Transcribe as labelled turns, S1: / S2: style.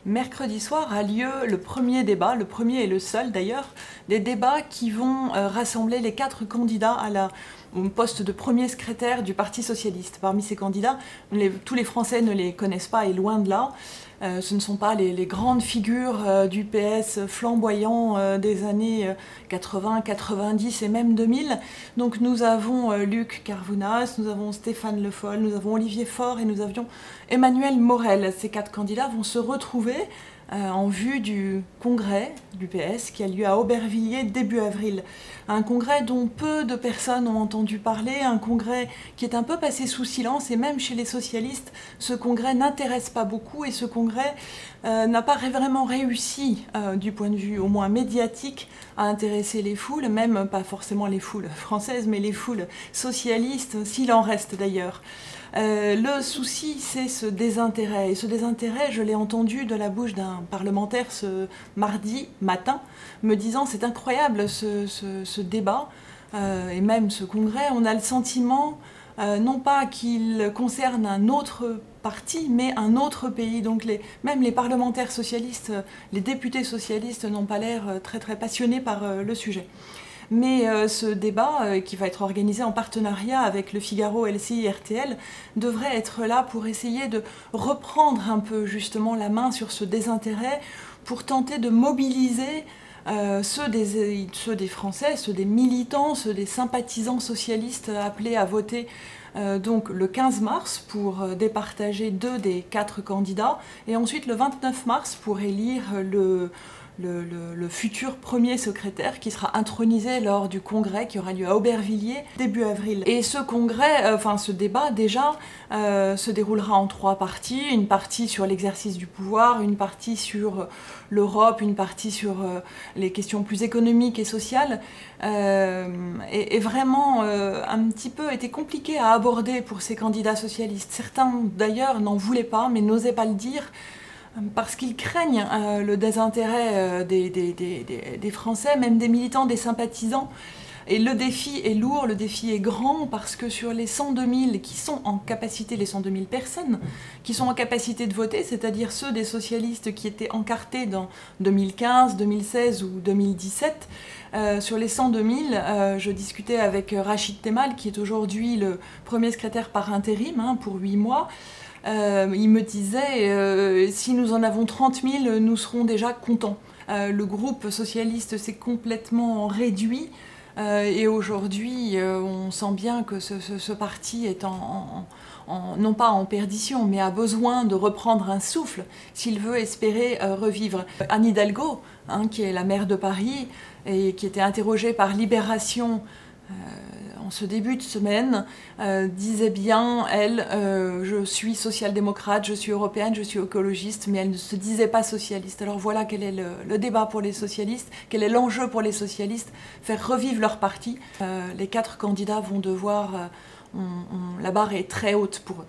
S1: Mercredi soir a lieu le premier débat, le premier et le seul d'ailleurs, des débats qui vont rassembler les 4 candidats au poste de premier secrétaire du Parti socialiste. Parmi ces candidats, tous les Français ne les connaissent pas et loin de là. Ce ne sont pas les grandes figures du PS flamboyant des années 80, 90 et même 2000. Donc nous avons Luc Carvounas, nous avons Stéphane Le Foll, nous avons Olivier Faure et nous avions Emmanuel Morel. Ces 4 candidats vont se retrouver en vue du congrès du PS qui a lieu à Aubervilliers début avril. Un congrès dont peu de personnes ont entendu parler, un congrès qui est un peu passé sous silence, et même chez les socialistes, ce congrès n'intéresse pas beaucoup et ce congrès n'a pas vraiment réussi, du point de vue au moins médiatique, à intéresser les foules, même pas forcément les foules françaises, mais les foules socialistes, s'il en reste d'ailleurs. Le souci, c'est ce désintérêt. Et ce désintérêt, je l'ai entendu de la bouche d'un parlementaire ce mardi matin, me disant « c'est incroyable ce débat et même ce congrès, on a le sentiment non pas qu'il concerne un autre parti, mais un autre pays. » Donc même les parlementaires socialistes, les députés socialistes n'ont pas l'air très passionnés par le sujet. Mais ce débat, qui va être organisé en partenariat avec Le Figaro, LCI, RTL, devrait être là pour essayer de reprendre un peu justement la main sur ce désintérêt, pour tenter de mobiliser ceux des Français, ceux des militants, ceux des sympathisants socialistes appelés à voter donc le 15 mars pour départager 2 des 4 candidats, et ensuite le 29 mars pour élire le futur premier secrétaire qui sera intronisé lors du congrès qui aura lieu à Aubervilliers début avril. Et ce congrès, ce débat déjà, se déroulera en 3 parties. Une partie sur l'exercice du pouvoir, une partie sur l'Europe, une partie sur les questions plus économiques et sociales. Et vraiment un petit peu été compliqué à aborder pour ces candidats socialistes. Certains d'ailleurs n'en voulaient pas, mais n'osaient pas le dire, parce qu'ils craignent le désintérêt des Français, même des militants, des sympathisants. Et le défi est lourd, le défi est grand, parce que sur les 102 000 qui sont en capacité, les 102 000 personnes qui sont en capacité de voter, c'est-à-dire ceux des socialistes qui étaient encartés dans 2015, 2016 ou 2017, sur les 102 000, je discutais avec Rachid Temal, qui est aujourd'hui le premier secrétaire par intérim pour 8 mois, il me disait si nous en avons 30 000, nous serons déjà contents. Le groupe socialiste s'est complètement réduit et aujourd'hui on sent bien que ce parti est non pas en perdition, mais a besoin de reprendre un souffle s'il veut espérer revivre. Anne Hidalgo, qui est la maire de Paris et qui était interrogée par Libération en ce début de semaine, disait bien, elle, je suis social-démocrate, je suis européenne, je suis écologiste, mais elle ne se disait pas socialiste. Alors voilà quel est le débat pour les socialistes, quel est l'enjeu pour les socialistes, faire revivre leur parti. Les 4 candidats vont devoir, la barre est très haute pour eux.